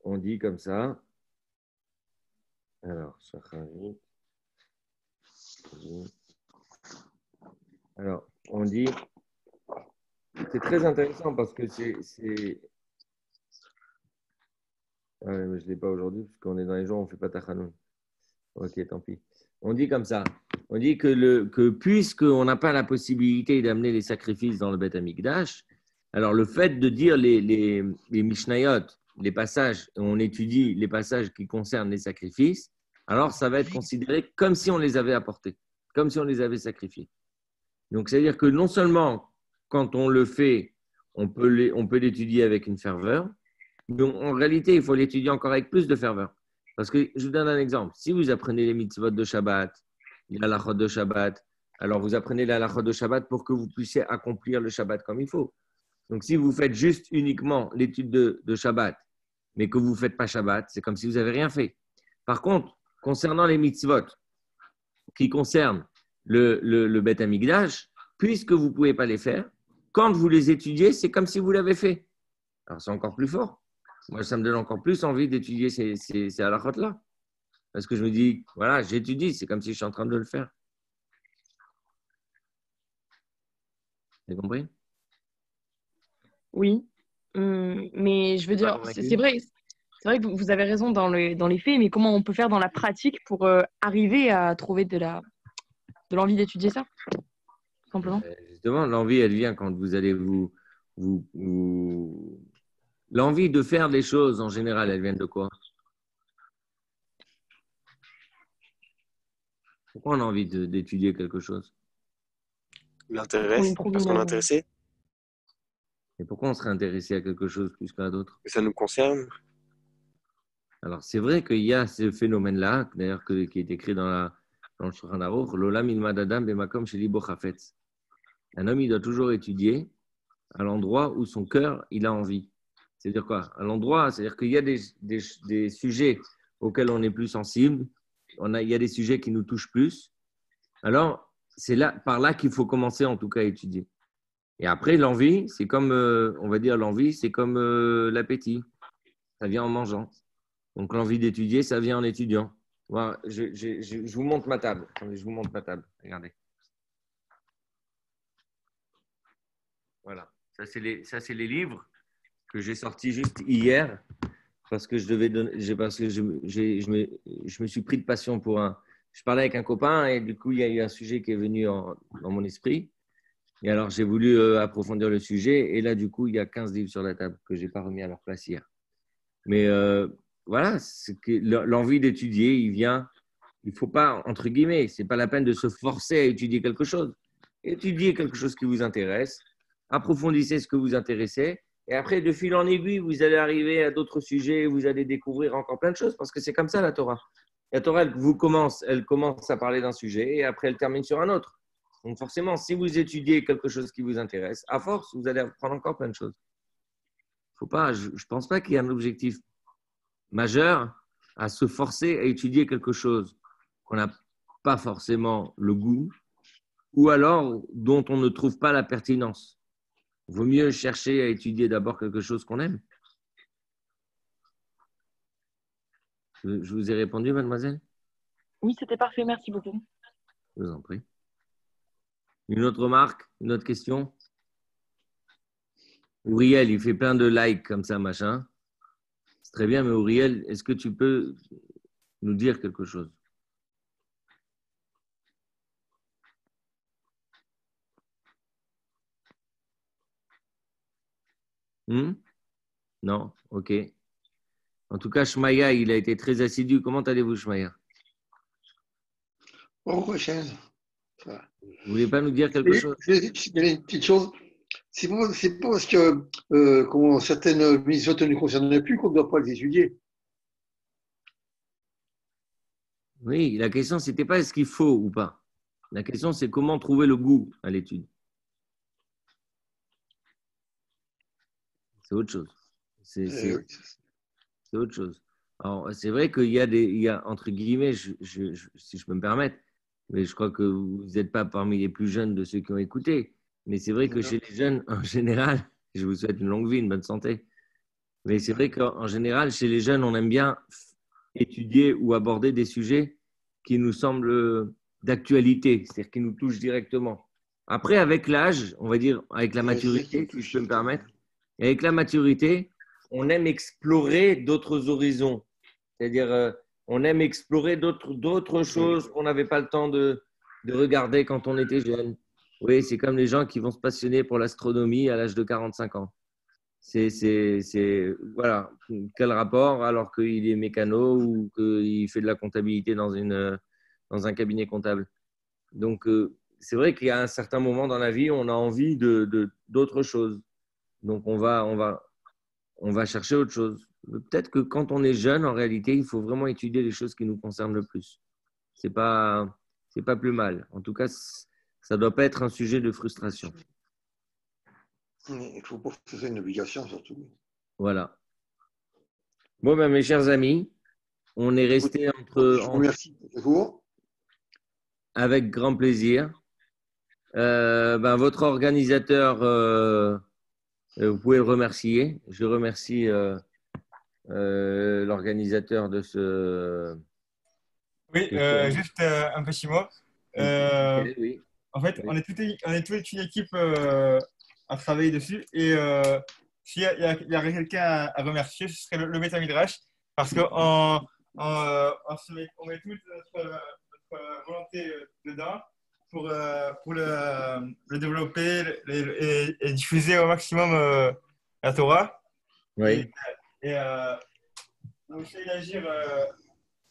on dit comme ça. Alors, on dit, c'est très intéressant parce que Ah ouais, mais je ne l'ai pas aujourd'hui, parce qu'on est dans les jours où on ne fait pas Tachanoun. Ok, tant pis. On dit comme ça. On dit que puisqu'on n'a pas la possibilité d'amener les sacrifices dans le Beth Amikdash, alors le fait de dire les Mishnayot, les passages, on étudie les passages qui concernent les sacrifices, alors ça va être considéré comme si on les avait apportés, comme si on les avait sacrifiés. Donc, c'est-à-dire que non seulement quand on le fait, on peut l'étudier avec une ferveur, mais en réalité, il faut l'étudier encore avec plus de ferveur. Parce que je vous donne un exemple. Si vous apprenez les mitzvot de Shabbat, l'halachot de Shabbat, alors vous apprenez l'halachot de Shabbat pour que vous puissiez accomplir le Shabbat comme il faut. Donc, si vous faites juste uniquement l'étude de Shabbat, mais que vous ne faites pas Shabbat, c'est comme si vous n'avez rien fait. Par contre, concernant les mitzvot qui concernent le Beth Amikdash, puisque vous ne pouvez pas les faire, quand vous les étudiez, c'est comme si vous l'avez fait. Alors, c'est encore plus fort. Moi, ça me donne encore plus envie d'étudier ces halachot-là. Parce que je me dis, voilà, j'étudie, c'est comme si je suis en train de le faire. Vous avez compris? Oui. Mais je veux dire, c'est vrai que vous avez raison dans les faits, mais comment on peut faire dans la pratique pour arriver à trouver de l'envie d'étudier ça, tout simplement? Justement, l'envie, elle vient quand vous allez L'envie de faire des choses, en général, elle vient de quoi? Pourquoi on a envie d'étudier quelque chose? L'intérêt, parce qu'on est intéressé. Et pourquoi on serait intéressé à quelque chose plus qu'à d'autres? Ça nous concerne. Alors, c'est vrai qu'il y a ce phénomène-là, d'ailleurs, qui est écrit dans le Shulchan Aruch, L'olam ilmad adam bemakom sheli bo chafetz. Un homme, il doit toujours étudier à l'endroit où son cœur, il a envie. C'est-à-dire quoi? À l'endroit, c'est-à-dire qu'il y a des sujets auxquels on est plus sensible, il y a des sujets qui nous touchent plus. Alors, c'est par là qu'il faut commencer en tout cas à étudier. Et après, l'envie, c'est comme, on va dire, l'envie, c'est comme l'appétit. Ça vient en mangeant. Donc, l'envie d'étudier, ça vient en étudiant. Voilà, je vous montre ma table. Attendez, je vous montre ma table. Regardez. Voilà. Ça, c'est les livres que j'ai sortis juste hier parce que je me suis pris de passion pour un. Je parlais avec un copain et du coup, il y a eu un sujet qui est venu dans mon esprit. Et alors, j'ai voulu approfondir le sujet. Et là, du coup, il y a 15 livres sur la table que je n'ai pas remis à leur place hier. Mais voilà, l'envie d'étudier, il vient. Il ne faut pas, entre guillemets, ce n'est pas la peine de se forcer à étudier quelque chose. Étudiez quelque chose qui vous intéresse. Approfondissez ce que vous intéressez. Et après, de fil en aiguille, vous allez arriver à d'autres sujets. Vous allez découvrir encore plein de choses parce que c'est comme ça la Torah. La Torah, elle commence à parler d'un sujet et après, elle termine sur un autre. Donc forcément, si vous étudiez quelque chose qui vous intéresse, à force, vous allez apprendre encore plein de choses. Faut pas, je ne pense pas qu'il y ait un objectif majeur à se forcer à étudier quelque chose qu'on n'a pas forcément le goût ou alors dont on ne trouve pas la pertinence. Il vaut mieux chercher à étudier d'abord quelque chose qu'on aime. Je vous ai répondu, mademoiselle? Oui, c'était parfait. Merci beaucoup. Je vous en prie. Une autre remarque? Une autre question? Uriel, il fait plein de likes comme ça, machin. C'est très bien, mais Uriel, est-ce que tu peux nous dire quelque chose? Non? Ok. En tout cas, Shmaya, il a été très assidu. Comment allez-vous, Shmaya? Bon, chaise. Vous ne voulez pas nous dire quelque chose? Il y a une petite chose. C'est pas parce que certaines mitzvot ne nous concernent plus qu'on ne doit pas les étudier. Oui, la question, ce n'était pas est-ce qu'il faut ou pas. La question, c'est comment trouver le goût à l'étude. C'est autre chose. C'est autre chose. Alors, c'est vrai qu'il y a entre guillemets, si je peux me permettre, mais je crois que vous n'êtes pas parmi les plus jeunes de ceux qui ont écouté. Mais c'est vrai que chez les jeunes, en général, je vous souhaite une longue vie, une bonne santé. Mais c'est vrai qu'en général, chez les jeunes, on aime bien étudier ou aborder des sujets qui nous semblent d'actualité, c'est-à-dire qui nous touchent directement. Après, avec l'âge, on va dire avec la maturité, si je peux me permettre, et avec la maturité, on aime explorer d'autres horizons. C'est-à-dire, on aime explorer d'autres choses qu'on n'avait pas le temps de regarder quand on était jeune. Oui, c'est comme les gens qui vont se passionner pour l'astronomie à l'âge de 45 ans. Voilà, quel rapport alors qu'il est mécano ou qu'il fait de la comptabilité dans un cabinet comptable. Donc, c'est vrai qu'il y a un certain moment dans la vie, on a envie d'autre chose. Donc, on va chercher autre chose. Peut-être que quand on est jeune, en réalité, il faut vraiment étudier les choses qui nous concernent le plus. C'est pas plus mal. En tout cas, ça ne doit pas être un sujet de frustration. Il ne faut pas que ce soit une obligation, surtout. Voilà. Bon, ben, mes chers amis, on est resté Je vous remercie pour avec grand plaisir. Votre organisateur, vous pouvez le remercier. Je remercie l'organisateur de ce. Oui, juste un petit mot. Oui. En fait, Oui. on est toute une équipe à travailler dessus. Et s'il y a quelqu'un à remercier, ce serait le Beth Midrash. Parce qu'on on met toute notre volonté dedans pour le développer et diffuser au maximum la Torah. Oui. Et on essaie d'agir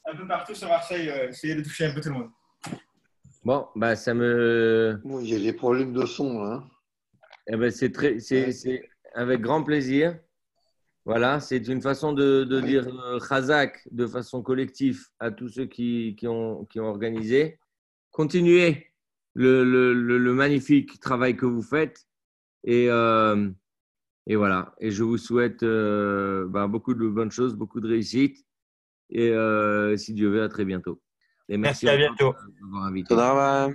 un peu partout sur Marseille, essayer de toucher un peu tout le monde. Bon, ça me. Bon, il y a des problèmes de son, hein. Eh ben, c'est avec grand plaisir. Voilà, c'est une façon de dire Chazak de façon collective à tous ceux qui ont organisé. Continuez le magnifique travail que vous faites et voilà. Et je vous souhaite beaucoup de bonnes choses, beaucoup de réussite et si Dieu veut, à très bientôt. Et merci à bientôt. de m'avoir invité. תודה רבה.